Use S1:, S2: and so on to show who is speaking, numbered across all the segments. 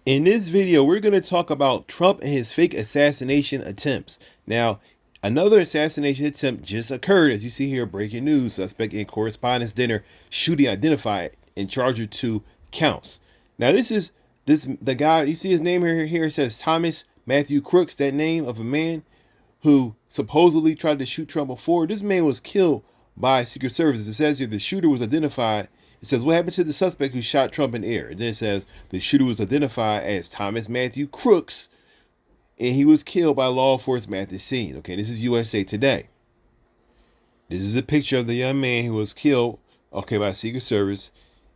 S1: In this video, we're going to talk about Trump and his fake assassination attempts. Now, another assassination attempt just occurred, as you see here, breaking news. Suspect in correspondence dinner shooting identified in charge of 2 counts. Now, the guy, you see his name here, it says Thomas Matthew Crooks, that name of a man who supposedly tried to shoot Trump before. This man was killed by Secret Service. It says here the shooter was identified. It says, what happened to the suspect who shot Trump in air? And then it says the shooter was identified as Thomas Matthew Crooks, and he was killed by law enforcement at the scene. Okay, this is USA Today. This is a picture of the young man who was killed, okay, by Secret Service,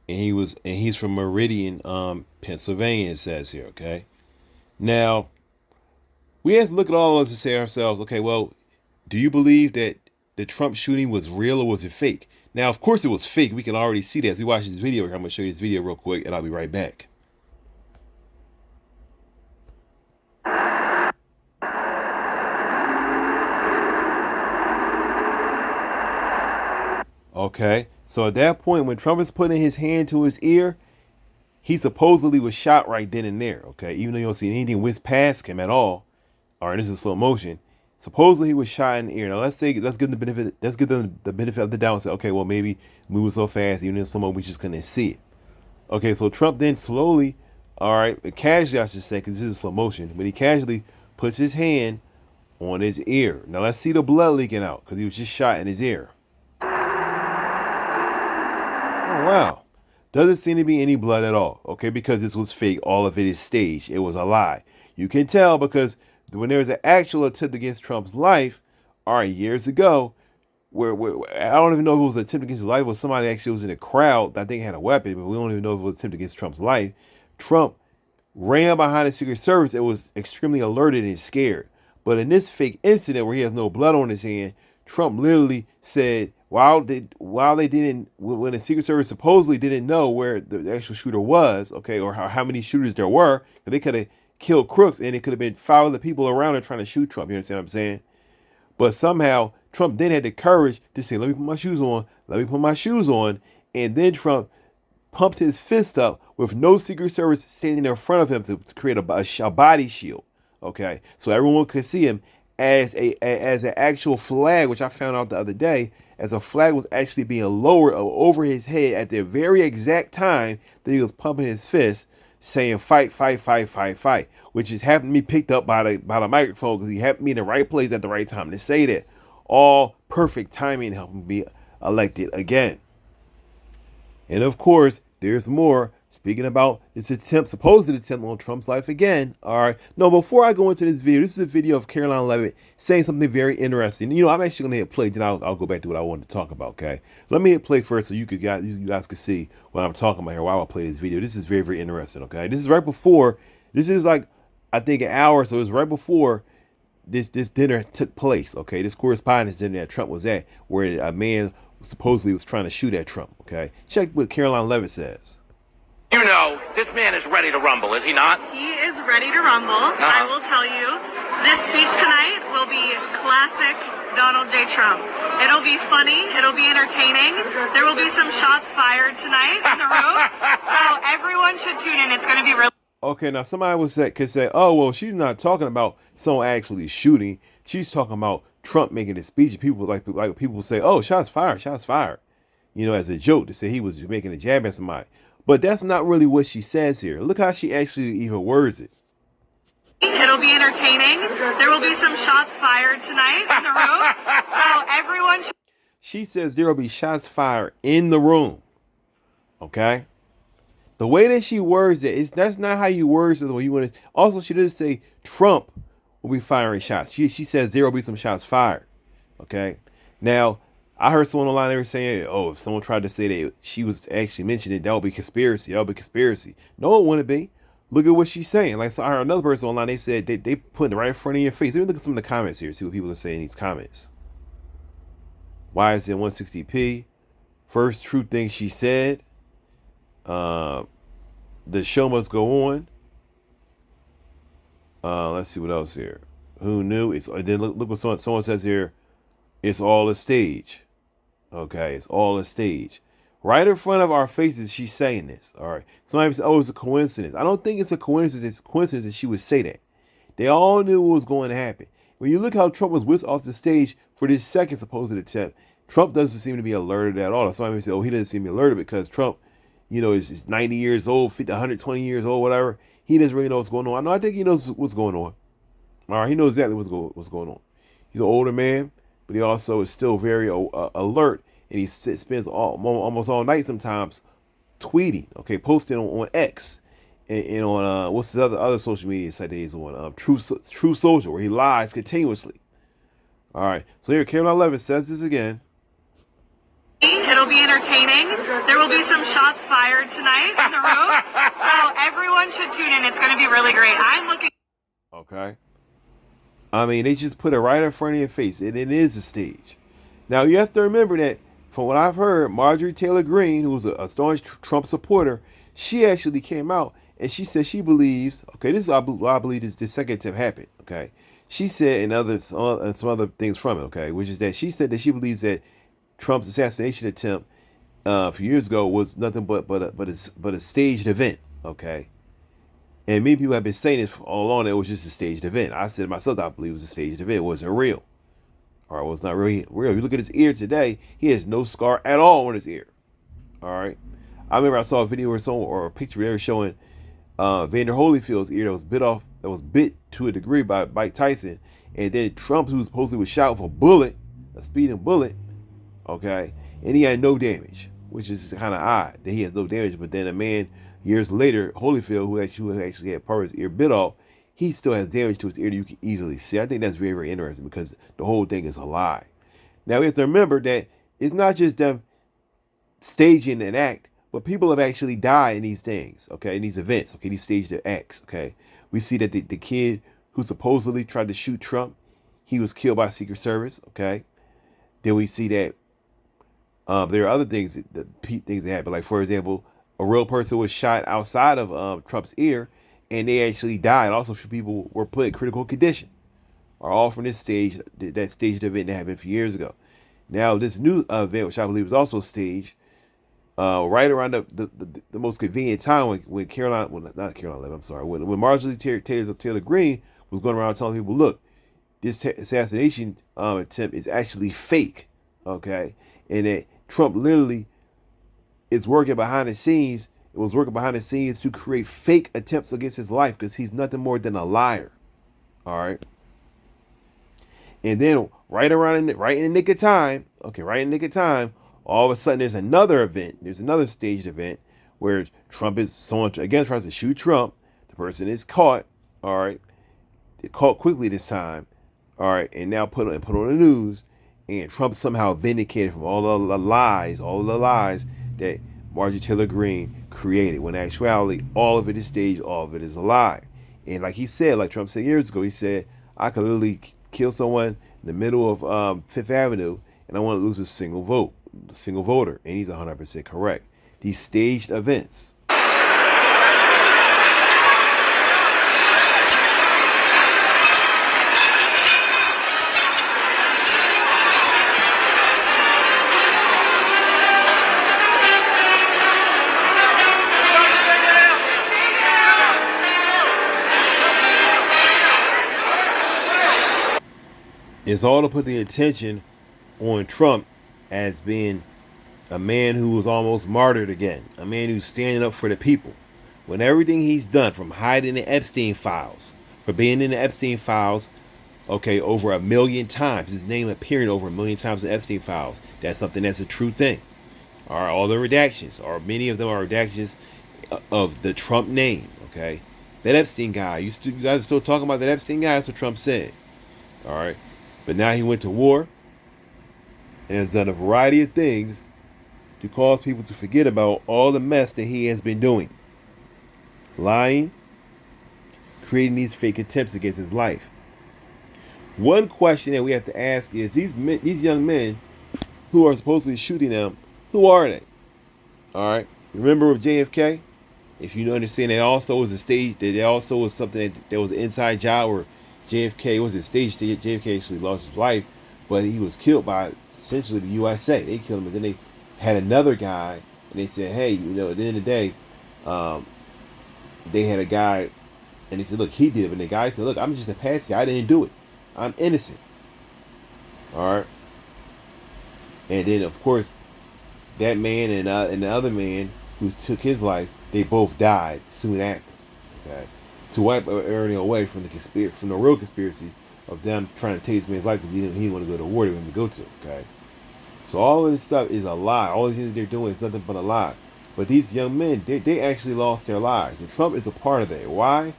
S1: and he's from Meridian, Pennsylvania, it says here, okay? Now, we have to look at all of this and say to ourselves, okay, well, do you believe that the Trump shooting was real or was it fake? Now, of course it was fake. We can already see that as we watch this video here. I'm going to show you this video real quick, and I'll be right back. Okay, so at that point, when Trump is putting his hand to his ear, he supposedly was shot right then and there, okay? Even though you don't see anything whiz past him at all, or this is slow motion. Supposedly he was shot in the ear. Now let's give them the benefit of the doubt and say, okay, well maybe moving so fast, even in slow mo, we just couldn't see it. Okay, so Trump then slowly, all right, casually I should say, because this is slow motion, but he casually puts his hand on his ear. Now let's see the blood leaking out, because he was just shot in his ear. Oh wow. Doesn't seem to be any blood at all, okay, because this was fake. All of it is staged. It was a lie. You can tell because when there was an actual attempt against Trump's life, all right, years ago, where I don't even know if it was an attempt against his life or somebody actually was in a crowd that I think had a weapon, but we don't even know if it was an attempt against Trump's life. Trump ran behind the Secret Service and was extremely alerted and scared. But in this fake incident where he has no blood on his hand, Trump literally said, when the Secret Service supposedly didn't know where the actual shooter was, okay, or how many shooters there were, they could have killed Crooks and it could have been 5 other people around and trying to shoot Trump. You understand what I'm saying? But somehow Trump then had the courage to say, let me put my shoes on. Let me put my shoes on. And then Trump pumped his fist up with no Secret Service standing in front of him to create a body shield. Okay. So everyone could see him as an actual flag, which I found out the other day, as a flag was actually being lowered over his head at the very exact time that he was pumping his fist, saying fight, fight, fight, fight, fight, which just happened to be picked up by the microphone because he happened to be in the right place at the right time to say that. All perfect timing, helping be elected again. And of course, there's more. Speaking about this supposed attempt on Trump's life again. All right. No, before I go into this video, this is a video of Caroline Levitt saying something very interesting. You know, I'm actually going to hit play, then I'll go back to what I wanted to talk about, okay? Let me hit play first so you guys can see what I'm talking about here while I play this video. This is very, very interesting, okay? This is right before, this is like, I think an hour, so it's right before this dinner took place, okay? This correspondence dinner that Trump was at, where a man supposedly was trying to shoot at Trump, okay? Check what Caroline Levitt says.
S2: You know, this man is ready to rumble, is he not?
S3: He is ready to rumble. I will tell you, this speech tonight will be classic Donald J. Trump. It'll be funny. It'll be entertaining. There will be some shots fired tonight in the room. So everyone should tune in. It's going to be really...
S1: Okay, now somebody could say, oh, well, she's not talking about someone actually shooting. She's talking about Trump making a speech. People people say, oh, shots fired, you know, as a joke to say he was making a jab at somebody. But that's not really what she says here. Look how she actually even words it.
S3: It'll be entertaining. There will be some shots fired tonight in the room. So everyone should...
S1: She says there will be shots fired in the room. Okay? The way that she words it, that's not how you words it the way you want to. Also, she doesn't say Trump will be firing shots. She says there will be some shots fired. Okay? Now, I heard someone online, they were saying, oh, if someone tried to say that she was actually mentioning that would be conspiracy. That would be conspiracy. No, it wouldn't be. Look at what she's saying. Like, so I heard another person online, they said they put it right in front of your face. Let me look at some of the comments here, see what people are saying in these comments. Why is it 160p? First true thing she said. The show must go on. Let's see what else here. Who knew? And then look what someone says here. It's all a stage. Okay, it's all a stage. Right in front of our faces, she's saying this. All right. Somebody says, "Oh, it's a coincidence." I don't think it's a coincidence that she would say that. They all knew what was going to happen. When you look how Trump was whisked off the stage for this second supposed attempt, Trump doesn't seem to be alerted at all. Somebody may say, "Oh, he doesn't seem to be alerted because Trump, is 90 years old, 50, 120 years old, whatever. He doesn't really know what's going on." I think he knows what's going on. All right, he knows exactly what's going on. He's an older man, but he also is still very alert, and he spends almost all night sometimes tweeting, okay, posting on X and on what's the other social media site that he's on, True Social, where he lies continuously. All right, so here, Carolina 11 says this again.
S3: It'll be entertaining. There will be some shots fired tonight in the room, so everyone should tune in. It's going to be really great. I'm looking.
S1: Okay. I mean, they just put it right in front of your face, and it is a stage. Now, you have to remember that, from what I've heard, Marjorie Taylor Greene, who was a staunch Trump supporter, she actually came out and she said she believes, okay, this is I believe this second attempt happened, okay. She said, and some other things from it, okay, which is that she said that she believes that Trump's assassination attempt a few years ago was nothing but a staged event, okay. And many people have been saying this all along that it was just a staged event. I said myself, I believe it was a staged event. It wasn't real. All right, well, it's not really real. You look at his ear today, he has no scar at all on his ear. All right. I remember I saw a video or a picture they were showing Vander Holyfield's ear that was bit to a degree by Mike Tyson. And then Trump, who supposedly was shot with a speeding bullet, okay, and he had no damage, which is kind of odd that he has no damage. But then a man years later, Holyfield, who actually had part of his ear bit off, he still has damage to his ear that you can easily see. I think that's very, very interesting because the whole thing is a lie. Now we have to remember that it's not just them staging an act, but people have actually died in these things, okay, in these events, okay, these staged acts, okay. We see that the kid who supposedly tried to shoot Trump, he was killed by Secret Service, okay. Then we see that there are other things that happen, like for example, a real person was shot outside of Trump's ear, and they actually died. Also, a few people were put in critical condition. Are all from this stage, that staged event that happened a few years ago. Now, this new event, which I believe is also staged, right around the most convenient time when Carolina, well, not Carolina 11, I'm sorry, when Marjorie Taylor Greene was going around telling people, look, this assassination attempt is actually fake, okay, and that Trump literally is working behind the scenes. It was working behind the scenes to create fake attempts against his life because he's nothing more than a liar. All right. And then right in the nick of time, all of a sudden there's another event. There's another staged event where someone again tries to shoot Trump. The person is caught. All right. They're caught quickly this time. All right. And now put on the news. And Trump somehow vindicated from all the lies that Marjorie Taylor Greene created, when in actuality, all of it is staged, all of it is a lie. And like he said, like Trump said years ago, he said, I could literally kill someone in the middle of Fifth Avenue and I want to lose a single voter. And he's 100% correct. These staged events. It's all to put the attention on Trump as being a man who was almost martyred again, a man who's standing up for the people. When everything he's done, from hiding the Epstein files, for being in the Epstein files, okay, over 1 million times, his name appearing over 1 million times in Epstein files, that's a true thing. All the redactions, or many of them are redactions of the Trump name, okay? That Epstein guy, you guys are still talking about that Epstein guy, that's what Trump said, all right? But now he went to war and has done a variety of things to cause people to forget about all the mess that he has been doing. Lying, creating these fake attempts against his life. One question that we have to ask is, these young men who are supposedly shooting them, who are they? All right. Remember with JFK? If you understand, that also was a stage, that also was something that was an inside job where JFK was a stage. JFK actually lost his life, but he was killed by essentially the USA. They killed him, and then they had another guy and they said, hey, at the end of the day, they had a guy, and they said, look, he did it. And the guy said, look, I'm just a patsy. I didn't do it. I'm innocent. All right. And then, of course, that man and the other man who took his life, they both died soon after. Okay. To wipe everything away from the real conspiracy of them trying to take this man's life because he didn't want to go to war they wanted to go to. Okay. So all of this stuff is a lie. All the things they're doing is nothing but a lie. But these young men, they actually lost their lives. And Trump is a part of that. Why?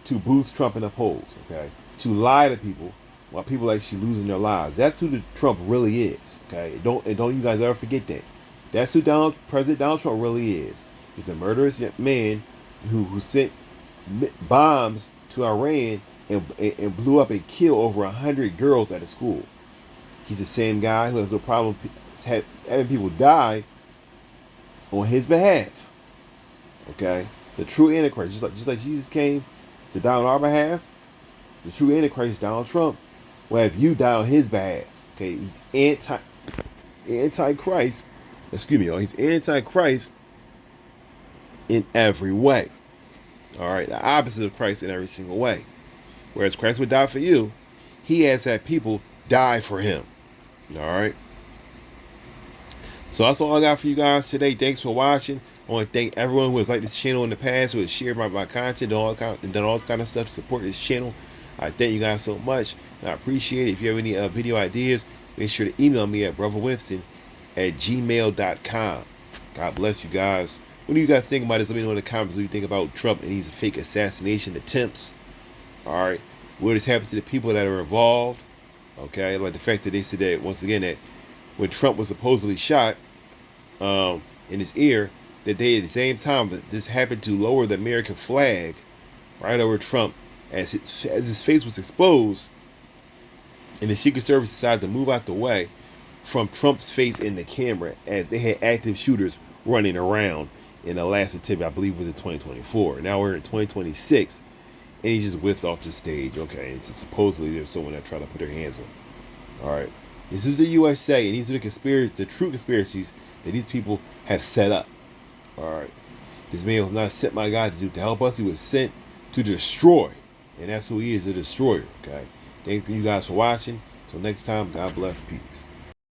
S1: To boost Trump in the polls. Okay. To lie to people while people actually losing their lives. That's who the Trump really is. Okay. Don't you guys ever forget that. That's who President Donald Trump really is. He's a murderous man who sent bombs to Iran and blew up and killed over 100 girls at a school. He's the same guy who has no problem having people die on his behalf. Okay, the true Antichrist, just like Jesus came to die on our behalf, the true Antichrist, Donald Trump, will have you die on his behalf. Okay, he's anti-Christ. Excuse me, he's anti-Christ in every way. All right, the opposite of Christ in every single way. Whereas Christ would die for you, he has had people die for him. All right. So that's all I got for you guys today. Thanks for watching. I want to thank everyone who has liked this channel in the past, who has shared my content and done all this kind of stuff to support this channel. I thank you guys so much. And I appreciate it. If you have any video ideas, make sure to email me at brotherwinston@gmail.com. God bless you guys. What do you guys think about this? Let me know in the comments what you think about Trump and these fake assassination attempts. All right. What has happened to the people that are involved? Okay. Like the fact that they said that, once again, that when Trump was supposedly shot in his ear, that they at the same time this happened to lower the American flag right over Trump as his face was exposed, and the Secret Service decided to move out the way from Trump's face in the camera as they had active shooters running around in the last attempt, I believe, was in 2024. Now we're in 2026, and he just whiffs off the stage. Okay, it's supposedly there's someone that tried to put their hands on him. All right, this is the USA, and these are the true conspiracies that these people have set up. All right, this man was not sent by God to help us. He was sent to destroy, and that's who he is, a destroyer. Okay, thank you guys for watching. Till next time, God bless, peace.